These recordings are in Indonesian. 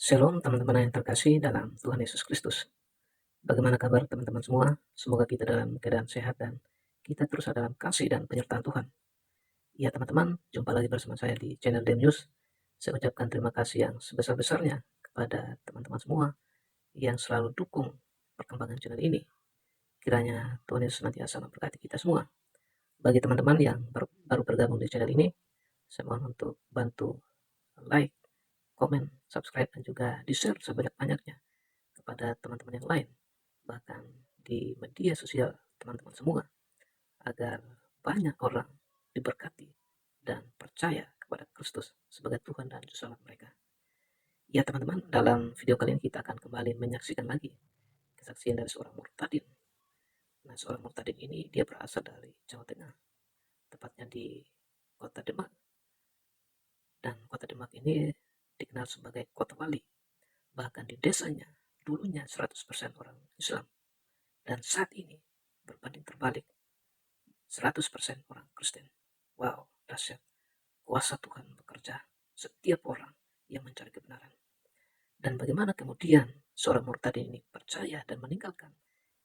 Shalom teman-teman yang terkasih dalam Tuhan Yesus Kristus. Bagaimana kabar teman-teman semua? Semoga kita dalam keadaan sehat dan kita terus ada dalam kasih dan penyertaan Tuhan. Ya teman-teman, jumpa lagi bersama saya di channel Dem News. Saya ucapkan terima kasih yang sebesar-besarnya kepada teman-teman semua yang selalu dukung perkembangan channel ini. Kiranya Tuhan Yesus senantiasa memberkati kita semua. Bagi teman-teman yang baru bergabung di channel ini, saya mohon untuk bantu like, komen, subscribe, dan juga di-share sebanyak-banyaknya kepada teman-teman yang lain, bahkan di media sosial teman-teman semua, agar banyak orang diberkati dan percaya kepada Kristus sebagai Tuhan dan Juru Selamat mereka. Ya teman-teman, dalam video kali ini kita akan kembali menyaksikan lagi kesaksian dari seorang murtadin. Nah, seorang murtadin ini dia berasal dari Jawa Tengah, tepatnya di kota Demak. Dan kota Demak ini dikenal sebagai kota wali. Bahkan di desanya dulunya 100% orang Islam. Dan saat ini berbanding terbalik 100% orang Kristen. Wow, dahsyat. Kuasa Tuhan bekerja setiap orang yang mencari kebenaran. Dan bagaimana kemudian seorang murtadin ini percaya dan meninggalkan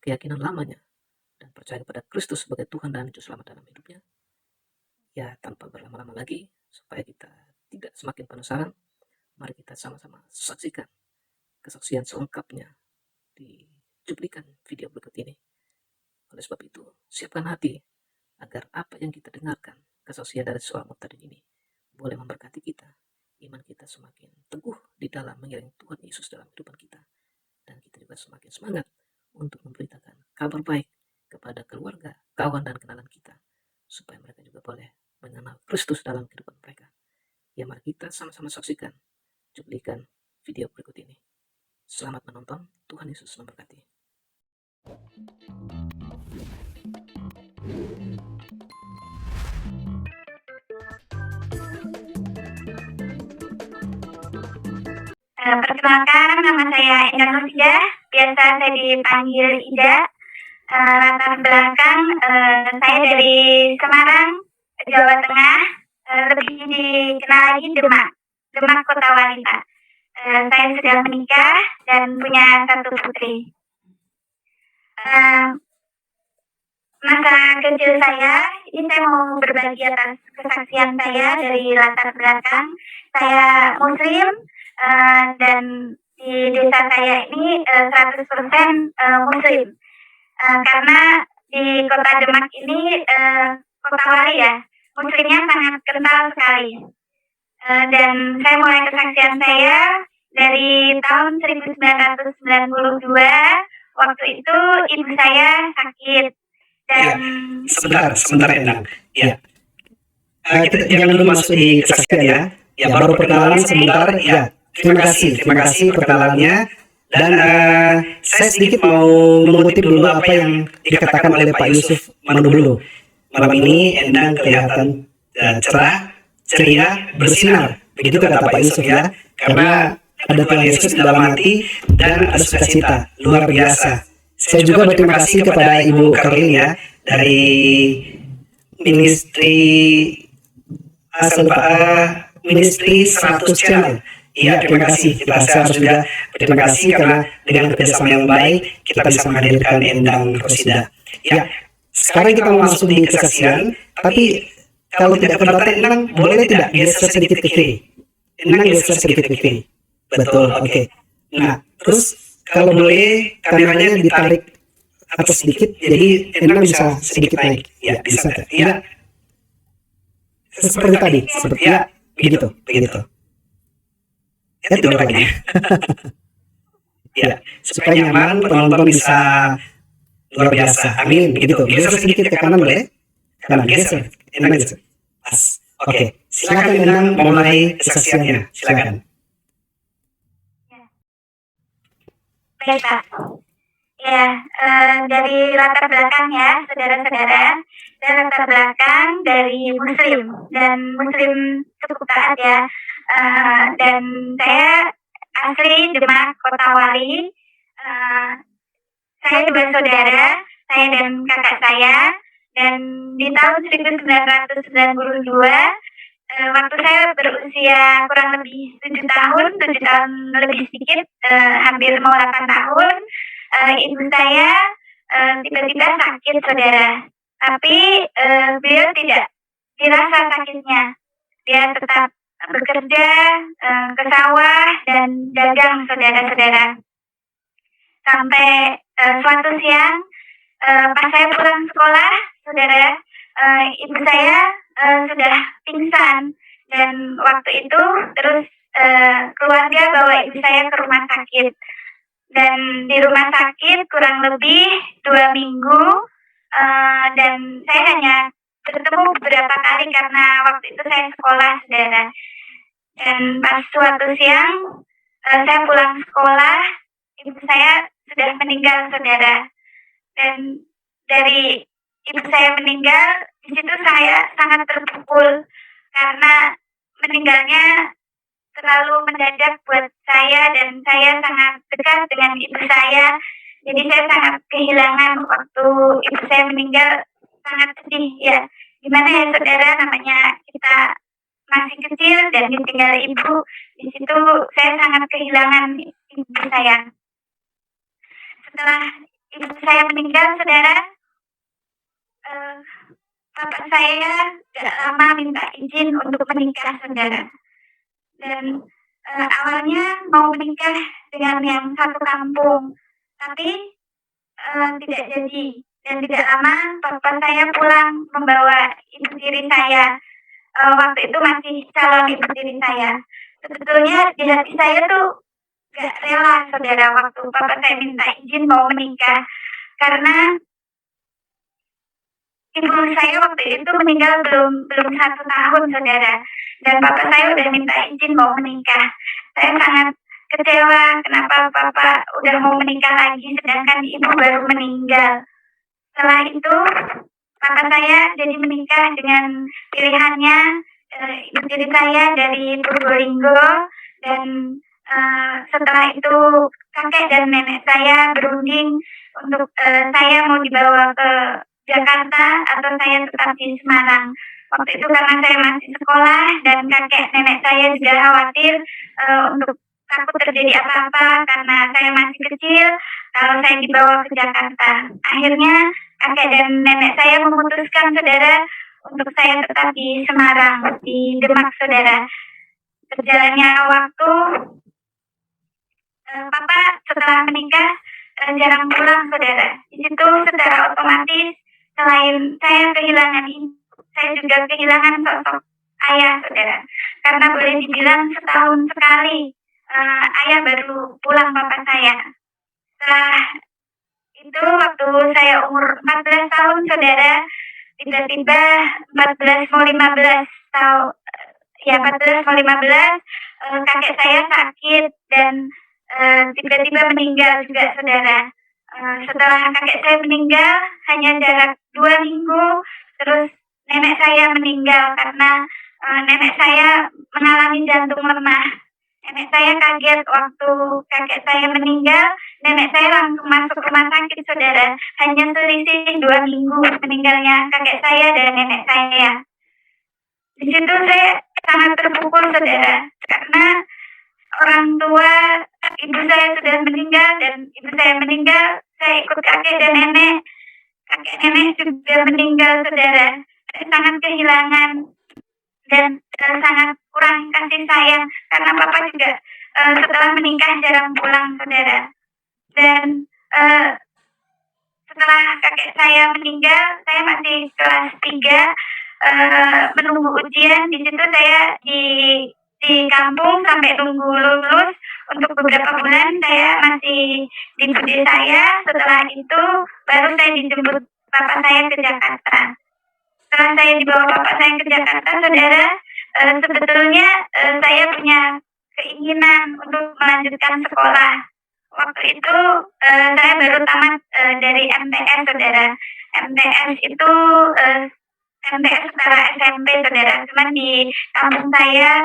keyakinan lamanya dan percaya kepada Kristus sebagai Tuhan dan Juru Selamat dalam hidupnya. Ya, tanpa berlama-lama lagi, supaya kita tidak semakin penasaran, mari kita sama-sama saksikan kesaksian selengkapnya di cuplikan video berikut ini. Oleh sebab itu, siapkan hati agar apa yang kita dengarkan, kesaksian dari seorang murtadin ini, boleh memberkati kita. Iman kita semakin teguh di dalam mengiring Tuhan Yesus dalam kehidupan kita. Dan kita juga semakin semangat untuk memberitakan kabar baik kepada keluarga, kawan, dan kenalan kita. Supaya mereka juga boleh mengenal Kristus dalam kehidupan mereka. Ya, mari kita sama-sama saksikan cuplikan video berikut ini. Selamat menonton, Tuhan Yesus memberkati. Perkenalkan, nama saya Indah Nursia, biasa saya dipanggil Ida. Latar belakang saya dari Semarang, Jawa Tengah, lebih dikenal lagi Demak Kota Wali, Pak. Saya sudah menikah dan punya satu putri. Masa kecil saya, ini saya mau berbagi atas kesaksian saya dari latar belakang. Saya Muslim, dan di desa saya ini 100% Muslim. Karena di kota Demak ini kota wali ya, Muslimnya sangat kental sekali. Dan saya mulai kesaksian saya dari tahun 1992. Waktu itu ibu saya sakit. Dan sebentar Endang. Ya. Kita jangan dulu masuk di kesaksian ya. Ya, baru perkenalan sebentar. Ya, terima kasih perkenalannya. Dan saya sedikit mau mengutip dulu apa yang dikatakan oleh Pak Yusuf Manubulu. Malam ini Endang kelihatan cerah, ceria, bersinar. Begitu kata Pak Yusuf ya. Karena ada Tuhan Yesus di dalam hati dan ada sukacita luar biasa. Saya juga berterima kasih kepada Ibu Karlin ya dari Ministry 100 Channel. Iya, terima kasih. Saya harus juga berterima kasih karena dengan kerjasama yang baik kita bisa menghadirkan Endang Rosida. Ya, sekarang kita mau masuk di kesaksian, tapi kalau tidak keberatan Endang, boleh tidak geser sedikit ke kiri? Endang geser sedikit ke kiri. Betul, oke. Nah, terus kalau boleh kameranya ditarik atas sedikit, jadi Endang bisa sedikit naik. Ya, bisa. Ya, seperti tadi, seperti ya, begitu. Ya, tidak lagi. Ya, supaya nyaman, penonton bisa luar biasa. Amin, begitu. Geser sedikit ke kanan boleh? Kanan, geser. Endang geser. Pas. Oke, silakan Endang mulai kesaksiannya. Silakan. baik Pak. Ya, dari latar belakang ya, saudara-saudara, dan latar belakang dari Muslim, dan Muslim cukup taat ya. Dan saya asli Demak, Kota Wali. Saya dua saudara, saya dan kakak saya, dan di tahun 1992 waktu saya berusia kurang lebih 7 tahun lebih sedikit, hampir mau 8 tahun, ibu saya tiba-tiba sakit, saudara. Tapi beliau tidak dirasa sakitnya. Dia tetap bekerja, ke sawah dan dagang, saudara-saudara. Sampai suatu siang, pas saya pulang sekolah, saudara, ibu saya sudah pingsan, dan waktu itu terus keluarga bawa ibu saya ke rumah sakit, dan di rumah sakit kurang lebih 2 minggu, dan saya hanya bertemu beberapa kali karena waktu itu saya sekolah, saudara. Dan pas suatu siang saya pulang sekolah, ibu saya sudah meninggal, saudara. Dan dari ibu saya meninggal, di situ saya sangat terpukul karena meninggalnya terlalu mendadak buat saya, dan saya sangat dekat dengan ibu saya. Jadi saya sangat kehilangan waktu ibu saya meninggal, sangat sedih ya. Gimana ya, saudara, namanya kita masih kecil dan ditinggal ibu. Di situ saya sangat kehilangan ibu saya. Setelah ibu saya meninggal, saudara, bapak saya gak lama minta izin untuk menikah, saudara. Dan awalnya mau menikah dengan yang satu kampung, tapi tidak jadi. Dan tidak lama bapak saya pulang membawa ibu tiri saya. Waktu itu masih calon ibu tiri saya. Sebetulnya di hati saya tuh gak rela, saudara, waktu bapak saya minta izin mau menikah, karena ibu saya waktu itu meninggal belum 1 tahun, saudara, dan bapak saya udah minta izin mau menikah. Saya sangat kecewa kenapa bapak udah mau menikah lagi sedangkan ibu baru meninggal. Setelah itu bapak saya jadi menikah dengan pilihannya, ibu tiri saya dari Purbolinggo, dan setelah itu kakek dan nenek saya berunding untuk saya mau dibawa ke Jakarta atau saya tetap di Semarang. Waktu itu karena saya masih sekolah dan kakek nenek saya juga khawatir untuk takut terjadi apa-apa karena saya masih kecil kalau saya dibawa ke Jakarta. Akhirnya kakek dan nenek saya memutuskan, saudara, untuk saya tetap di Semarang, di Demak, saudara. Berjalannya waktu, Papa setelah menikah jarang pulang, saudara. Di situ secara otomatis selain saya kehilangan ibu, saya juga kehilangan sosok ayah, saudara. Karena boleh dibilang setahun sekali ayah baru pulang papa saya. Setelah itu waktu saya umur 14 tahun, saudara, tiba-tiba 14 mau 15 tahun, ya 14 mau 15, kakek saya sakit dan tiba-tiba meninggal juga, saudara. Setelah kakek saya meninggal hanya jarak 2 minggu, terus nenek saya meninggal karena nenek saya mengalami jantung lemah. Nenek saya kaget waktu kakek saya meninggal, nenek saya langsung masuk rumah sakit, saudara. Hanya selisih 2 minggu meninggalnya kakek saya dan nenek saya. Di situ saya sangat terpukul, saudara, karena orang tua ibu saya sudah meninggal, dan ibu saya meninggal, saya ikut kakek dan nenek. Kakek nenek juga meninggal, saudara. Saya sangat kehilangan dan sangat kurang kasih sayang karena papa juga setelah menikah jarang pulang, saudara. Dan setelah kakek saya meninggal, saya masih kelas 3 menunggu ujian. Di situ saya di kampung sampai nunggu lulus. Untuk beberapa bulan saya masih di bude saya. Setelah itu baru saya dijemput papa saya ke Jakarta. Setelah saya dibawa papa saya ke Jakarta, saudara, sebetulnya saya punya keinginan untuk melanjutkan sekolah. Waktu itu saya baru tamat dari MTS, saudara. MTS itu MTS setara SMP, saudara. Cuman di kampung saya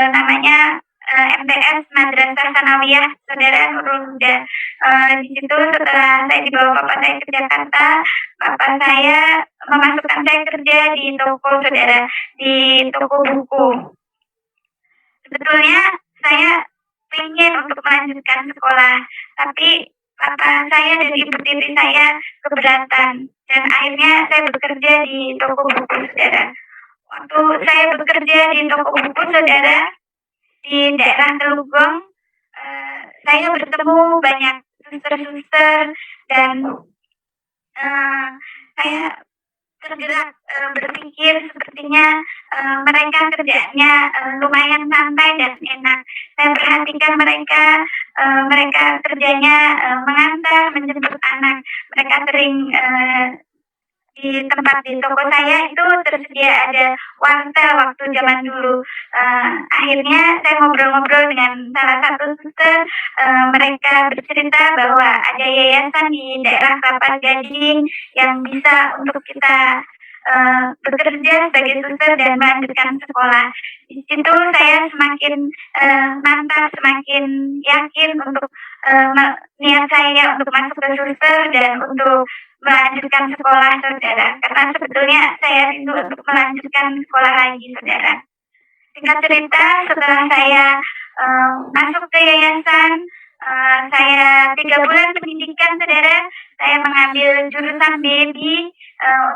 namanya MTS Madrasah Sanawiyah Saudara Nurul Huda. Di situ setelah saya dibawa bapak saya ke Jakarta, bapak saya memasukkan saya kerja di toko saudara, di toko buku. Sebetulnya saya pengen untuk melanjutkan sekolah, tapi bapak saya dan ibu tiri saya keberatan, dan akhirnya saya bekerja di toko buku saudara. Waktu saya bekerja di toko buku saudara di daerah Telugong, saya bertemu banyak suster-suster dan saya tergerak berpikir sepertinya mereka kerjanya lumayan santai dan enak. Saya perhatikan mereka, mereka kerjanya mengantar, menjemput anak. Mereka sering di tempat di toko saya itu tersedia ada wartel waktu zaman dulu. Akhirnya saya ngobrol-ngobrol dengan salah satu suster. Mereka bercerita bahwa ada yayasan di daerah Kelapa Gading yang bisa untuk kita bekerja sebagai suster dan melanjutkan sekolah. Di situ saya semakin mantap, semakin yakin untuk niat saya untuk masuk ke suster dan untuk melanjutkan sekolah saudara, karena sebetulnya saya rindu untuk melanjutkan sekolah lagi saudara. Singkat cerita, setelah saya masuk ke yayasan, saya 3 bulan pendidikan saudara, saya mengambil jurusan baby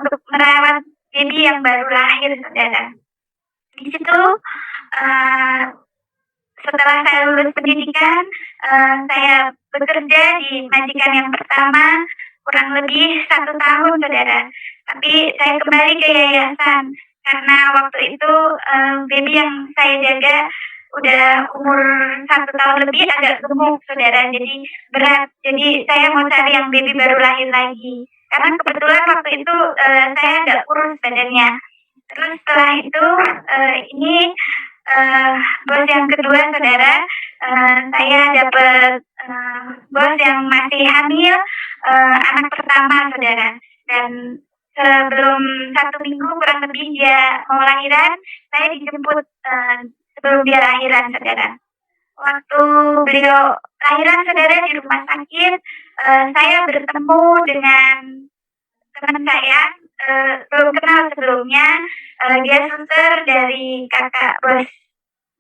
untuk merawat baby yang baru lahir saudara. Di situ setelah saya lulus pendidikan, saya bekerja di majikan yang pertama kurang lebih 1 tahun saudara. Tapi saya kembali ke yayasan karena waktu itu baby yang saya jaga udah umur 1 tahun lebih, agak gemuk saudara, jadi berat. Jadi saya mau cari yang baby baru lahir lagi. Karena kebetulan waktu itu saya agak kurus badannya. Terus setelah itu ini bos yang kedua saudara, saya dapat bos yang masih hamil anak pertama saudara, dan sebelum 1 minggu kurang lebih dia mau lahiran, saya dijemput sebelum dia lahiran saudara. Waktu beliau lahiran saudara di rumah sakit, saya bertemu dengan teman saya, belum kenal sebelumnya. Dia suster dari kakak bos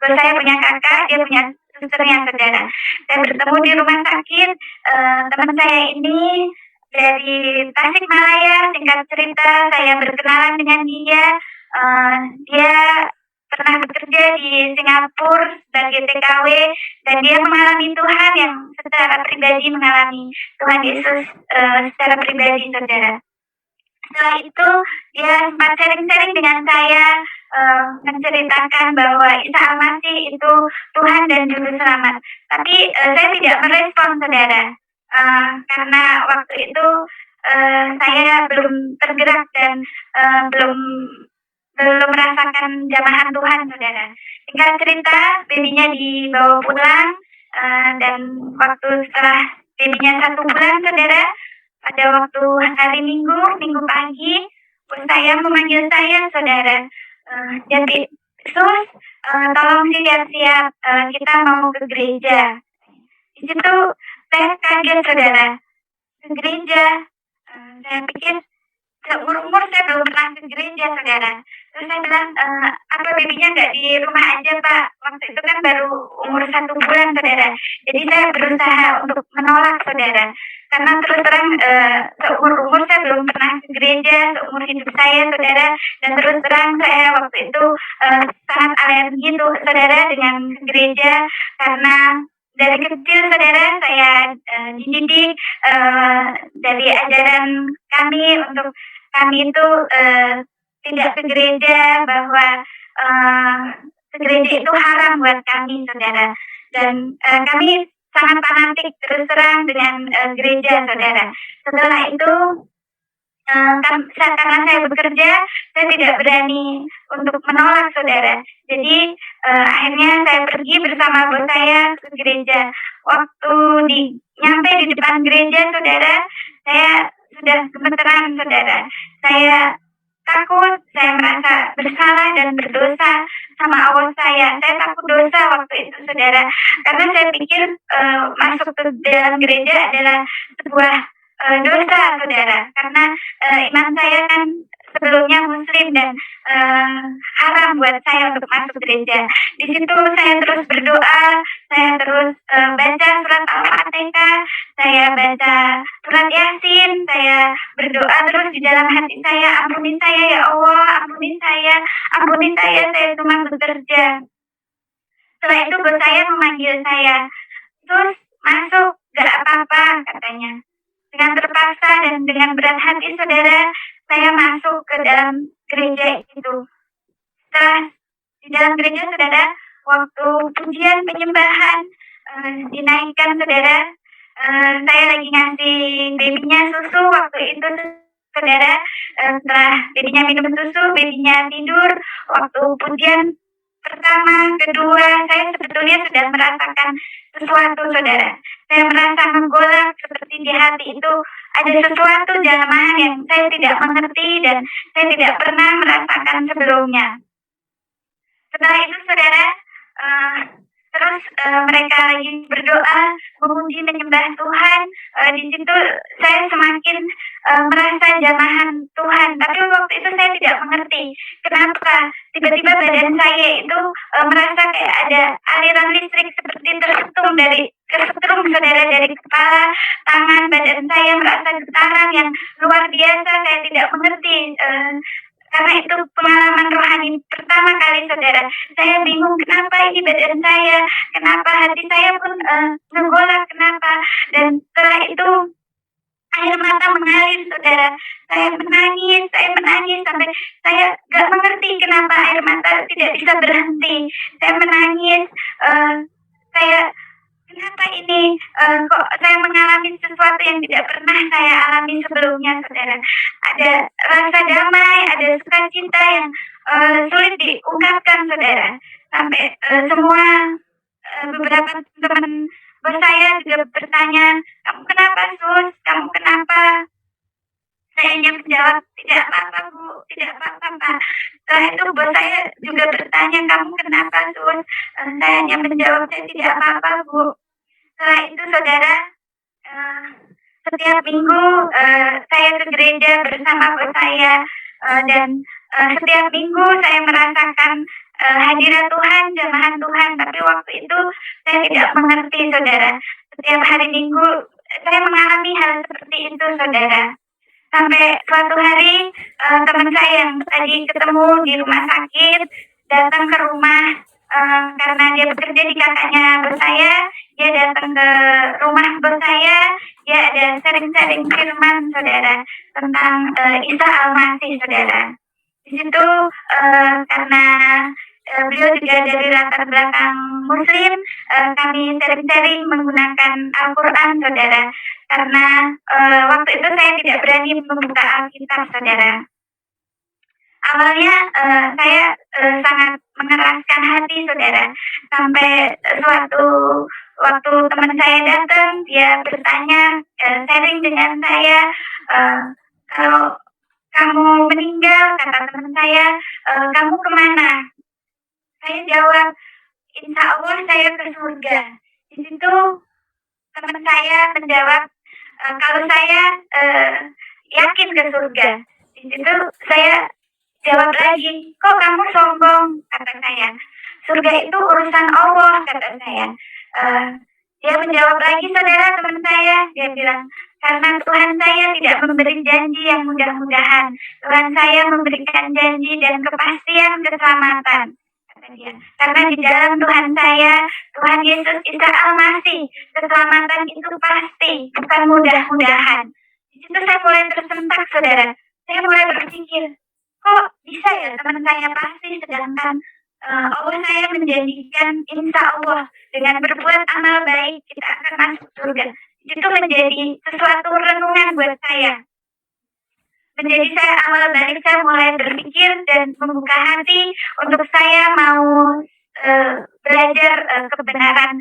saya punya kakak, dia punya susternya saudara. Saya bertemu di rumah sakit, teman saya ini dari Tasikmalaya. Singkat cerita, saya berkenalan dengan dia. Dia pernah bekerja di Singapura sebagai TKW, dan dia mengalami Tuhan yang secara pribadi, mengalami Tuhan Yesus secara pribadi saudara. Setelah itu dia sempat sharing-sharing dengan saya, menceritakan bahwa Isa Al-Masih itu Tuhan dan Juru Selamat. Tapi saya tidak merespon saudara, karena waktu itu saya belum tergerak dan belum merasakan jamahan Tuhan saudara. Singkat cerita, babynya dibawa pulang, dan waktu setelah babynya 1 bulan saudara, pada waktu hari Minggu pagi, bos saya memanggil saya saudara. Jadi sus, tolong siap-siap, kita mau ke gereja. Di situ saya kaget saudara, ke gereja. Saya pikir seumur saya belum pernah ke gereja saudara. Terus saya bilang, apa babynya nggak di rumah aja pak? Waktu itu kan baru umur 1 bulan saudara. Jadi saya berusaha untuk menolak saudara, karena terus terang seumur saya belum pernah ke gereja seumur hidup saya saudara. Dan terus terang saya waktu itu sangat alergi tuh saudara dengan gereja, karena dari kecil saudara saya dididik dari ajaran kami untuk kami itu tidak ke gereja, bahwa ke gereja itu haram buat kami saudara. Dan kami sangat fanatik terus terang dengan gereja saudara. Setelah itu karena saya bekerja, saya tidak berani untuk menolak saudara. Jadi akhirnya saya pergi bersama bos saya ke gereja. Waktu nyampe di depan gereja saudara, saya sudah gemeteran saudara. Saya takut, saya merasa bersalah dan berdosa sama Allah saya. Saya takut dosa waktu itu, saudara. Karena saya pikir masuk ke dalam gereja adalah sebuah dosa, saudara. Karena iman saya kan sebelumnya Muslim dan haram buat saya untuk masuk gereja. Di situ saya terus berdoa, saya terus baca surat Al-Fatihah, saya baca surat Yasin, saya berdoa terus di dalam hati saya, ampuni saya ya Allah, ampuni saya cuma bekerja. Setelah itu bos saya memanggil saya, terus masuk, gak apa-apa katanya. Dengan terpaksa dan dengan berat hati, saudara, saya masuk ke dalam gereja itu. Setelah di dalam gereja, saudara, waktu pujian penyembahan dinaikkan, saudara, saya lagi ngasih babynya susu waktu itu, saudara. Setelah babynya minum susu, babynya tidur. Waktu pujian pertama, kedua, saya sebetulnya sudah merasakan sesuatu, saudara. Saya merasa menggolak seperti di hati itu ada sesuatu jamahan yang saya tidak mengerti dan saya tidak pernah merasakan sebelumnya. Setelah itu, saudara, terus mereka lagi berdoa, memuji menyembah Tuhan. Di situ saya semakin merasa jamahan Tuhan. Tapi waktu itu saya tidak mengerti kenapa tiba-tiba badan saya itu merasa kayak ada aliran listrik seperti kesetrum, saudara, dari kepala, tangan, badan saya merasa getaran yang luar biasa. Saya tidak mengerti. Karena itu pengalaman rohani pertama kali, saudara. Saya bingung kenapa ini badan saya, kenapa hati saya pun menggolak, kenapa. Dan setelah itu air mata mengalir, saudara. Saya menangis sampai saya gak mengerti kenapa air mata tidak bisa berhenti. Saya menangis, saya kenapa ini kok saya mengalami sesuatu yang tidak pernah saya alami sebelumnya, saudara. Ada rasa damai, ada sukacita yang sulit diungkapkan, saudara. Sampai semua beberapa teman bos saya juga bertanya, kamu kenapa, Sus? Kamu kenapa? Saya hanya menjawab, tidak apa-apa, Bu, tidak apa-apa, Pak. Setelah itu bos saya juga bertanya, kamu kenapa, Sus? Saya hanya menjawab, saya tidak apa-apa, Bu. Setelah itu, saudara, setiap minggu saya ke gereja bersama bos saya, dan setiap minggu saya merasakan hadirat Tuhan, jamahan Tuhan. Tapi waktu itu saya tidak mengerti, saudara. Setiap hari minggu saya mengalami hal seperti itu, saudara. Sampai suatu hari teman saya yang tadi ketemu di rumah sakit datang ke rumah karena dia bekerja di kakaknya bos saya. Dia datang ke rumah bos saya. Dia ada sharing-sharing firman, saudara, tentang Isa Al-Masih, saudara. Di situ karena beliau juga dari latar belakang Muslim, kami sharing-sharing menggunakan Al-Quran, saudara. Karena waktu itu saya tidak berani membuka Alkitab, saudara. Awalnya saya sangat mengeraskan hati, saudara. Sampai suatu waktu teman saya datang, dia bertanya, sharing dengan saya, kalau kamu meninggal, kata teman saya, kamu kemana? Saya jawab, insya Allah saya ke surga. Di situ teman saya menjawab, kalau saya yakin ke surga. Di situ saya jawab lagi, kok kamu sombong, kata saya. Surga itu urusan Allah, kata saya. Dia menjawab lagi, saudara, teman saya. Dia bilang, karena Tuhan saya tidak memberi janji yang mudah-mudahan. Tuhan saya memberikan janji dan kepastian keselamatan, kata dia. Karena di dalam Tuhan saya, Tuhan Yesus Isa Al-Masih, keselamatan itu pasti, bukan mudah-mudahan. Di situ saya mulai tersentak, saudara. Saya mulai berpikir, kok bisa ya teman saya pasti, sedangkan Allah saya menjanjikan insya Allah dengan berbuat amal baik kita akan masuk surga. Itu menjadi sesuatu renungan buat saya. Menjadi saya awal balik, saya mulai berpikir dan membuka hati untuk saya mau belajar kebenaran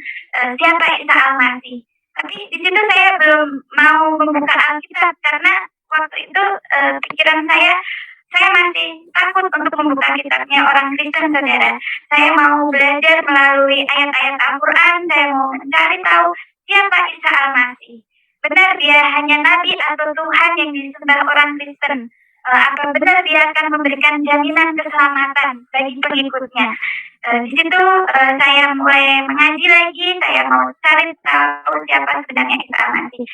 siapa Isa Al-Masih. Tapi di situ saya belum mau membuka Alkitab karena waktu itu pikiran saya saya masih takut untuk membuka kitabnya orang Kristen, saudara. Saya mau belajar melalui ayat-ayat Al-Quran, saya mau mencari tahu siapa Isa Al-Masih. Benar dia hanya nabi atau Tuhan yang disembah orang Kristen? Apa benar dia akan memberikan jaminan keselamatan bagi pengikutnya? Di situ saya mulai mengaji lagi, saya mau cari tahu siapa sebenarnya Isa Al-Masih.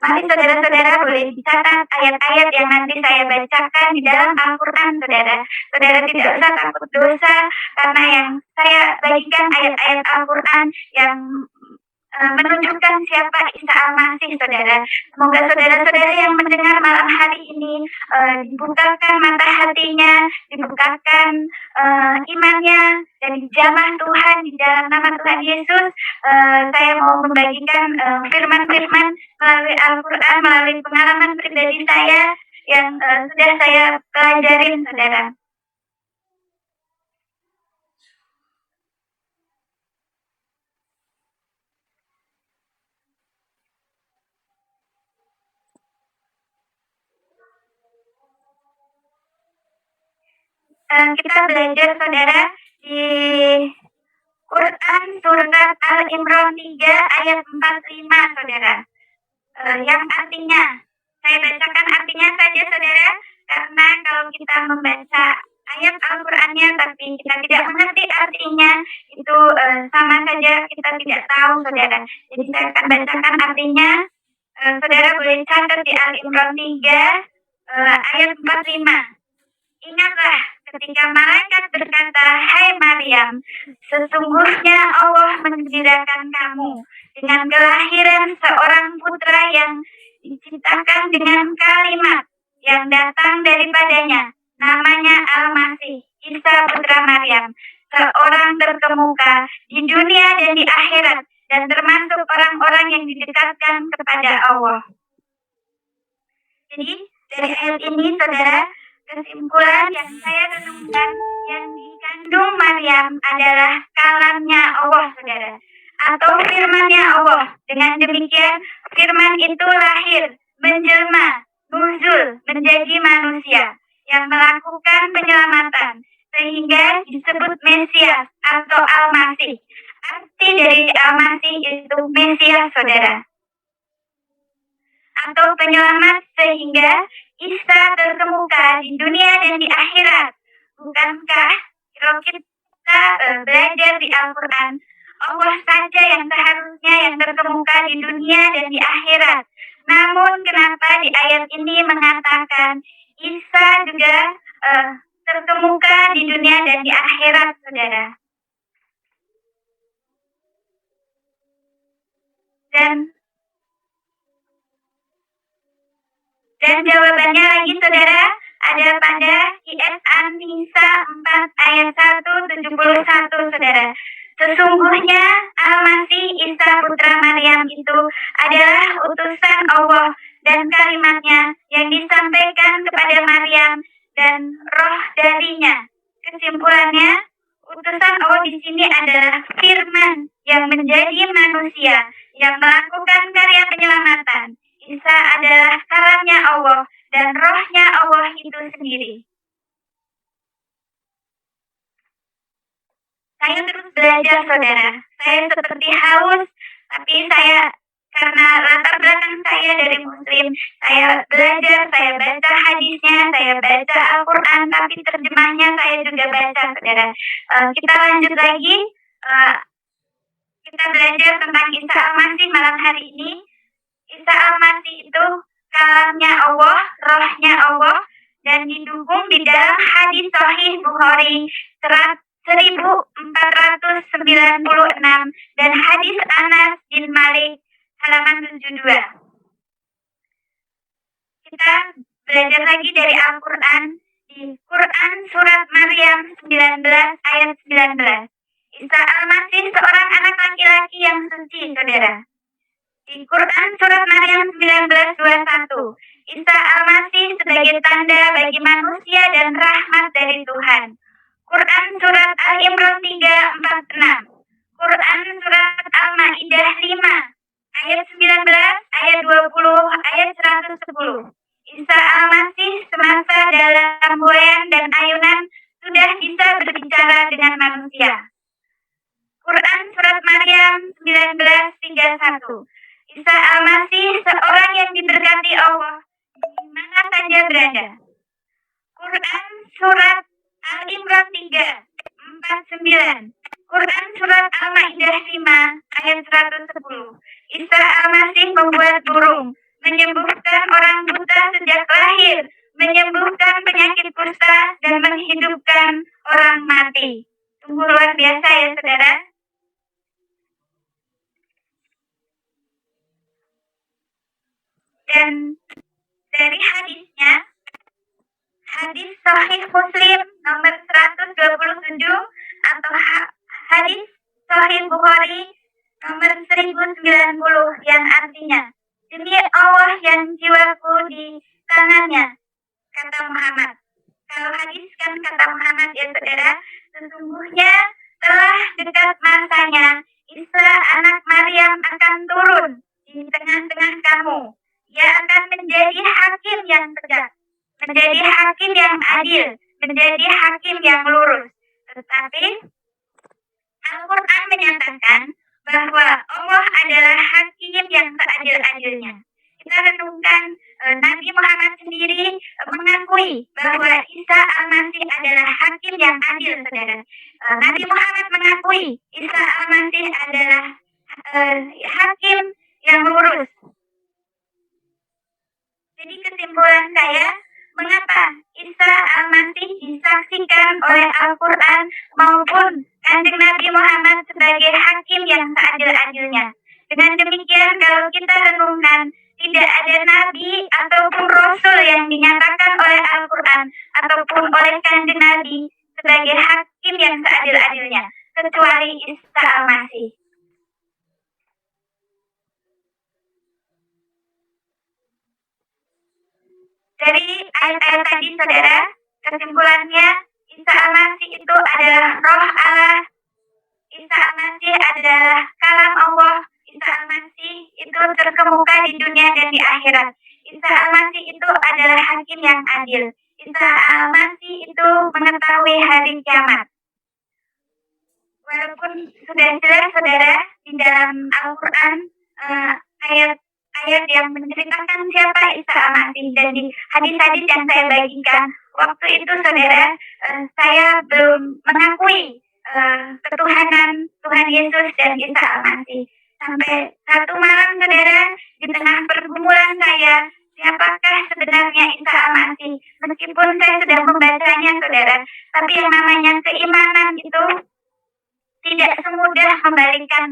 Mari saudara-saudara boleh dicatat ayat-ayat yang nanti saya bacakan di dalam Al-Quran, saudara. Saudara tidak usah takut dosa, karena yang saya bagikan ayat-ayat Al-Quran yang menunjukkan siapa Isa Al-Masih, saudara. Semoga saudara-saudara yang mendengar malam hari ini dibukakan mata hatinya, dibukakan imannya, dan dijamah Tuhan di dalam nama Tuhan Yesus. Saya mau membagikan firman-firman melalui Al-Quran, melalui pengalaman pribadi saya yang sudah saya pelajarin, saudara. Kita belajar, saudara, di Quran surat Al-Imran 3 ayat 45, saudara. Yang artinya, saya bacakan artinya saja, saudara, karena kalau kita membaca ayat Al-Qurannya tapi kita tidak mengerti artinya, itu sama saja kita tidak tahu, saudara. Jadi saya akan bacakan artinya. Saudara boleh catat di Al-Imran 3 ayat 45. Ingatlah ketika malaikat berkata, "Hai Maryam, sesungguhnya Allah menggembirakan kamu dengan kelahiran seorang putra yang diciptakan dengan kalimat yang datang daripadanya. Namanya Al-Masih, Isa putra Maryam, seorang terkemuka di dunia dan di akhirat, dan termasuk orang-orang yang didekatkan kepada Allah." Jadi dari ayat ini, saudara, kesimpulan yang saya renungkan, yang dikandung Maryam adalah kalamnya Allah, saudara, atau firman-Nya Allah. Dengan demikian, firman itu lahir, menjelma, nuzul, menjadi manusia yang melakukan penyelamatan, sehingga disebut Mesias atau Al-Masih. Arti dari Al-Masih itu Mesias, saudara, atau penyelamat, sehingga Isa terkemuka di dunia dan di akhirat. Bukankah kalau kita belajar di Al-Quran, Allah saja yang seharusnya yang terkemuka di dunia dan di akhirat. Namun kenapa di ayat ini mengatakan Isa juga terkemuka di dunia dan di akhirat, saudara? Dan jawabannya lagi, saudara, ada pada IS An-Nisa 4 ayat 171, saudara. Sesungguhnya Al-Masih Isa putra Maryam itu adalah utusan Allah dan kalimatnya yang disampaikan kepada Maryam dan roh darinya. Kesimpulannya, utusan Allah di sini adalah firman yang menjadi manusia, yang melakukan karya penyelamatan. Isa adalah kalamnya Allah dan rohnya Allah itu sendiri. Saya terus belajar, saudara. Saya seperti haus, tapi saya karena latar belakang saya dari Muslim, saya belajar, saya baca hadisnya, saya baca Al-Quran, tapi terjemahnya saya juga baca, saudara. Kita lanjut lagi. Kita belajar tentang Isa Al-Masih malam hari ini. Isa Al-Masih itu kalamnya Allah, rohnya Allah, dan didukung di dalam hadis Sahih Bukhari 1496 dan hadis Anas bin Malik halaman 72. Kita belajar lagi dari Al-Quran di Quran surat Maryam 19 ayat 19. Isa Al-Masih seorang anak laki-laki yang suci, saudara. Di Quran surat Maryam 19:21, Isa Al-Masih sebagai tanda bagi manusia dan rahmat dari Tuhan. Quran surat Al-Imran 3:46, Quran surat Al-Ma'idah 5 ayat 19, ayat 20, ayat 110. Isa Al-Masih semasa dalam goyang dan ayunan sudah bisa berbicara dengan manusia. Quran Surat Maryam 19:31. Isa Al-Masih seorang yang diberkati Allah di mana saja berada. Quran Surat Al-Imran 3:49. Quran Surat Al-Ma'idah 5:110. Isa Al-Masih membuat burung, menyembuhkan orang buta sejak lahir, menyembuhkan penyakit kusta, dan menghidupkan orang mati. Sungguh luar biasa ya saudara. Dan dari hadisnya, hadis Sahih Muslim nomor 127 atau hadis Sahih Bukhari nomor 1090 yang artinya, demi Allah yang jiwaku di tangannya, kata Muhammad. Kalau hadis kan kata Muhammad ya saudara, sesungguhnya telah dekat masanya Isa anak Maryam akan turun di tengah-tengah kamu. Ia akan menjadi hakim yang tegak, menjadi hakim yang adil, menjadi hakim yang lurus. Tetapi Al-Quran menyatakan bahwa Allah adalah hakim yang seadil-adilnya. Kita renungkan Nabi Muhammad sendiri mengakui bahwa Isa Al-Masih adalah hakim yang adil, saudara. Nabi Muhammad mengakui Isa Al-Masih adalah hakim yang lurus. Jadi kesimpulan saya, mengapa Isa Al-Masih disaksikan oleh Al-Quran maupun Kanjeng Nabi Muhammad sebagai hakim yang seadil-adilnya. Dengan demikian, kalau kita renungkan, tidak ada nabi ataupun rasul yang dinyatakan oleh Al-Quran ataupun oleh Kanjeng Nabi sebagai hakim yang seadil-adilnya, kecuali Isa Al-Masih. Dari ayat-ayat tadi, saudara, kesimpulannya, Isa Al-Masih itu adalah roh Allah, Isa Al-Masih adalah kalam Allah, Isa Al-Masih itu terkemuka di dunia dan di akhirat. Isa Al-Masih itu adalah hakim yang adil. Isa Al-Masih itu mengetahui hari kiamat. Walaupun sudah jelas, saudara, di dalam Al-Quran ayat yang menceritakan siapa Isa Al-Masih, dan di hadis-hadis yang saya bagikan waktu itu, saudara, saya belum mengakui ketuhanan Tuhan Yesus dan Isa Al-Masih. Sampai satu malam, saudara, di tengah pergumulan saya, siapakah sebenarnya Isa Al-Masih? Meskipun saya sudah membacanya, saudara, tapi yang namanya keimanan itu tidak semudah membalikan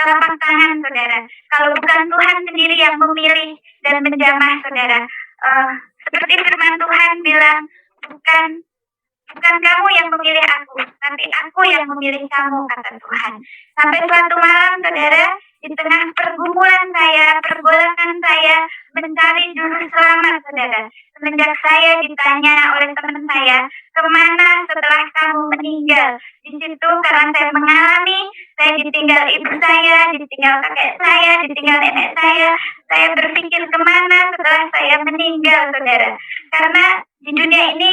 telapak tangan, saudara. Kalau bukan Tuhan sendiri yang memilih dan menjamah, saudara. Seperti firman Tuhan bilang, bukan kamu yang memilih aku, tapi aku yang memilih kamu, kata Tuhan. Sampai suatu malam, saudara, di tengah pergumulan saya, pergolakan saya mencari juru selamat, saudara. Semenjak saya ditanya oleh teman saya, kemana setelah kamu meninggal? Di situ karena saya mengalami, saya ditinggal ibu saya, ditinggal kakek saya, ditinggal nenek saya berpikir kemana setelah saya meninggal, saudara. Karena di dunia ini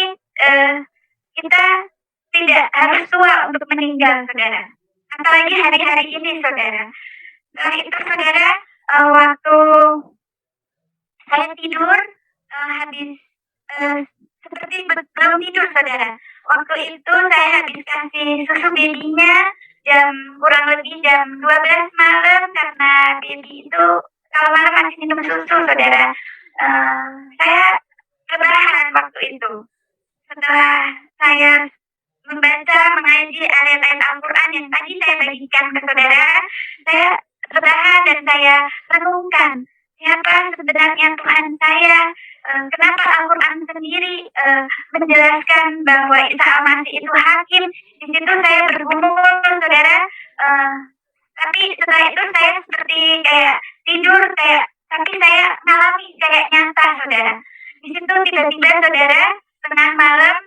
kita tidak harus tua untuk meninggal, saudara. Apalagi hari-hari ini, saudara. Setelah itu, saudara, waktu saya tidur, habis seperti belum tidur, saudara. Waktu itu saya habis kasih susu babynya kurang lebih jam 12 malam, karena baby itu kalau malam masih minum susu, saudara. Saya rebahan waktu itu. Setelah saya membaca, mengaji ayat-ayat Al-Quran yang tadi saya bagikan ke saudara, saya rebahan dan saya renungkan siapa sebenarnya Tuhan saya. Kenapa Al-Quran sendiri menjelaskan bahwa Isa Al-Masih itu hakim. Di situ saya bergumul, saudara. Tapi setelah itu saya seperti kayak tidur, tapi saya mengalami kayak nyata, saudara. Di situ tiba-tiba, saudara, tengah malam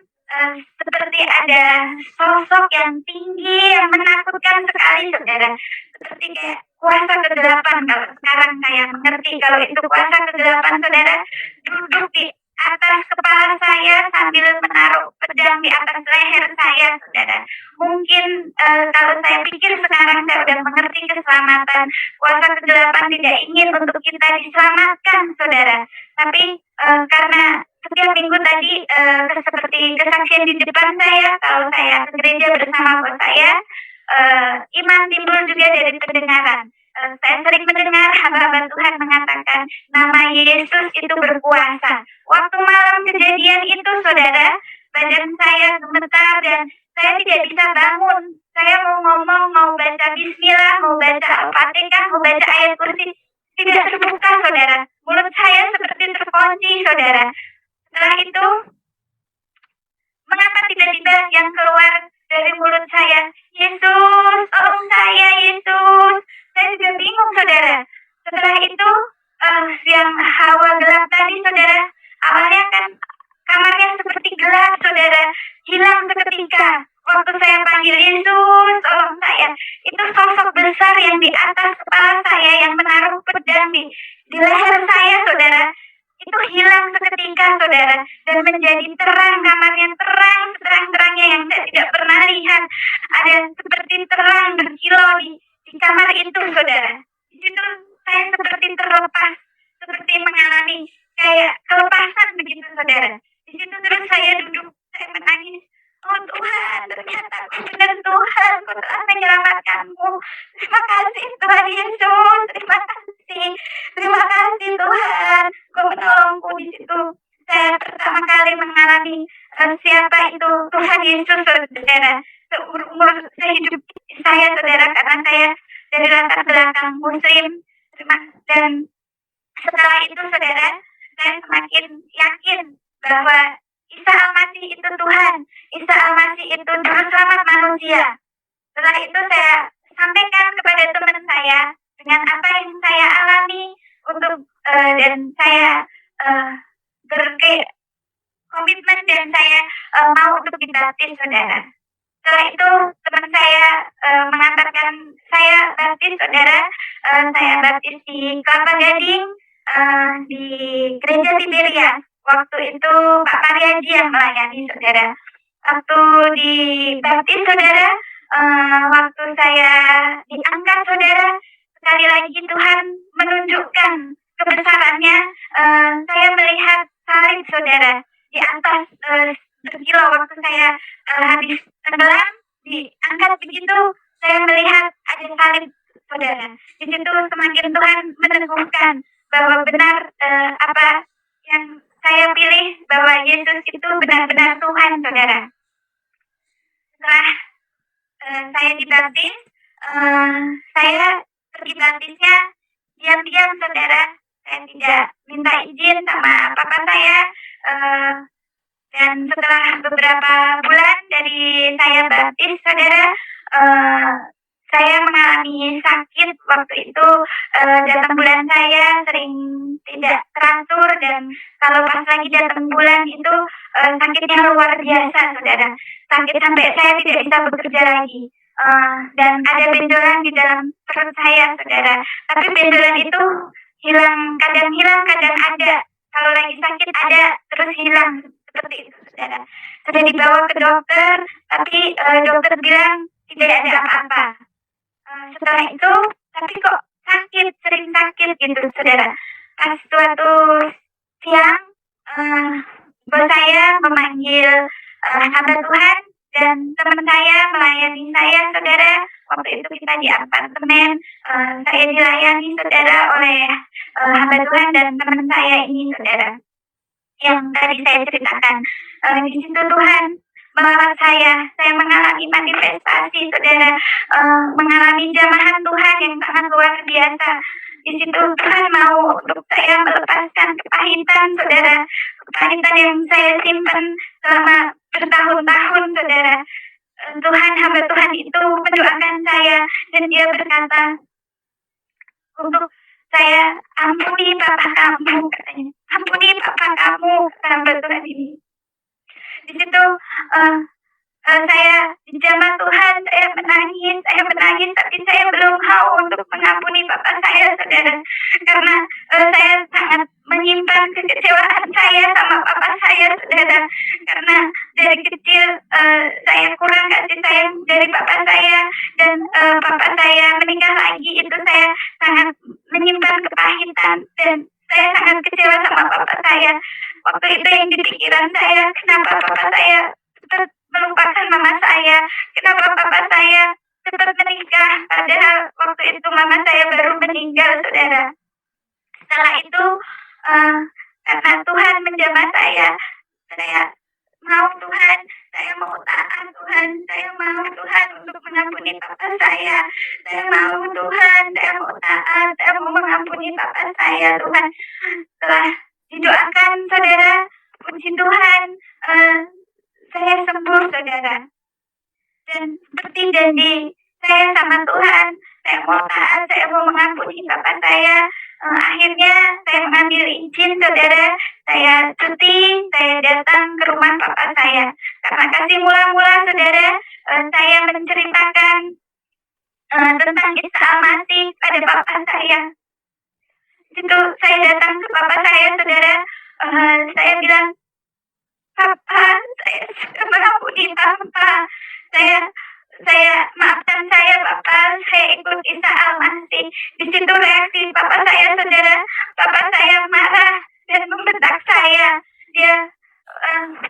seperti ada sosok yang tinggi yang menakutkan sekali, saudara. Seperti kayak kuasa kegelapan, kalau sekarang saya mengerti kalau itu kuasa kegelapan, saudara, duduk di Tuhan tidak ingin untuk kita diselamatkan, saudara. Tapi karena setiap minggu tadi seperti kesaksian di depan saya, kalau saya ke gereja bersama bos saya, iman timbul juga dari pendengaran. Saya sering mendengar hamba-hamba Tuhan mengatakan nama Yesus itu berkuasa. Waktu malam kejadian itu, saudara, badan saya gemetar dan saya tidak bisa bangun. Saya mau ngomong, mau baca bismillah, mau baca Al-Fatihah, mau baca ayat kursi, tidak terbuka, saudara. Mulut saya seperti terkunci, saudara. Setelah itu, mengapa tiba-tiba yang keluar dari mulut saya, Yesus, tolong saya, Yesus. Saya juga bingung, saudara. Setelah itu, yang hawa gelap tadi, saudara, awalnya kan kamarnya seperti gelap, saudara, hilang seketika. Waktu saya panggil Yesus, tolong saya, itu sosok besar yang di atas kepala saya yang menaruh pedang di leher saya, saudara, itu hilang seketika, saudara, dan menjadi terang, kamarnya terang, terang-terangnya yang saya tidak pernah lihat. Ada seperti terang berkilau di kamar itu, saudara. Di situ saya seperti terlepas, seperti mengalami kayak kelepasan begitu, saudara. Di situ terus saya duduk, saya menangis. Oh Tuhan, ternyata benar Tuhan, Kau telah menyelamatkanku. Terima kasih Tuhan Yesus, terima kasih Tuhan, Kau menolongku. Di situ saya pertama kali mengalami siapa itu Tuhan Yesus, saudara. Seumur hidup saya, saudara, karena saya dari latar belakang Muslim, dan setelah itu, saudara, saya semakin yakin bahwa Isa Al-Masih itu Tuhan, Isa Al-Masih itu juru selamat manusia. Setelah itu saya sampaikan kepada teman saya dengan apa yang saya alami dan saya berkomitmen dan saya mau untuk dibaptis, saudara. Setelah itu teman saya mengatakan saya baptis, saudara. Saya baptis di Kelapa Gading, di Gereja Tiberia. Waktu itu Pak Pariaji yang melayani, saudara. Waktu dibaptis, saudara, waktu saya diangkat, saudara, sekali lagi Tuhan menunjukkan kebesarannya. Saya melihat salib, saudara, di atas berkilau. Waktu saya habis tenggelam, diangkat begitu, saya melihat ada salib, saudara. Di situ semakin Tuhan meneguhkan bahwa benar apa yang saya pilih, bahwa Yesus itu benar-benar Tuhan, saudara. Setelah saya dibaptis, saya pergi baptisnya diam-diam, saudara. Saya tidak minta izin sama papa saya. Dan setelah beberapa bulan dari saya baptis, saudara, saya mengalami sakit. Waktu itu datang bulan saya sering tidak teratur, dan kalau pas lagi datang bulan itu sakitnya luar biasa, saudara. Sakit sampai saya tidak bisa bekerja lagi. Dan ada benjolan di dalam perut saya, saudara. Tapi benjolan itu kadang hilang, kadang ada. Kalau lagi sakit ada, terus hilang, seperti itu, saudara. Sudah dibawa ke dokter, tapi dokter bilang tidak ada apa-apa. Setelah itu, tapi kok sakit, sering sakit gitu, saudara. Pas suatu siang, bos saya memanggil hamba Tuhan, dan teman saya melayani saya, saudara. Waktu itu kita di apartemen, saya dilayani, saudara, oleh hamba Tuhan dan teman saya ini, saudara, yang tadi saya ceritakan. Di situ Tuhan melawat saya mengalami manifestasi, saudara, mengalami jamahan Tuhan yang sangat luar biasa. Di situ Tuhan mau untuk saya melepaskan kepahitan, saudara, kepahitan yang saya simpan selama bertahun-tahun, saudara. Tuhan, hamba Tuhan itu mendoakan saya, dan dia berkata untuk saya, ampuni papa kamu, katanya. Ampuni papa kamu, hamba Tuhan ini. Di situ saya di jamaah Tuhan, saya menangis, tapi saya belum mau untuk mengampuni papa saya, saudara, karena saya sangat menyimpan kekecewaan saya sama papa saya, saudara, karena dari kecil saya kurang kasih sayang dari papa saya, dan papa saya meninggal lagi, itu saya sangat menyimpan menyimpan kepahitan, dan saya sangat kecewa sama papa saya. Waktu itu yang di pikiran saya, kenapa papa saya cepat melupakan mama saya, kenapa papa saya cepat menikah, padahal waktu itu mama saya baru meninggal, saudara. Setelah itu, karena Tuhan menjamah saya mau Tuhan, saya mau taat Tuhan, saya mau Tuhan untuk mengampuni papa saya mau Tuhan, saya mau taat, saya mau mengampuni papa saya, Tuhan. Setelah didoakan, saudara, puji Tuhan, saya sembuh, saudara. Dan seperti janji saya sama Tuhan, saya mau taat, saya mau mengampuni papa saya. Akhirnya saya mengambil izin, saudara, saya cuti, saya datang ke rumah papa saya. Karena kasih mula-mula, saudara, saya menceritakan tentang kisah Al-Masih pada papa saya. Itu saya datang ke papa saya, saudara, saya bilang, papa, saya sudah mengampuni papa. Saya maafkan saya, papa, saya ikut kisah Al-Masih. Di situ reaksi papa saya, saudara, papa saya marah dan membentak saya. Dia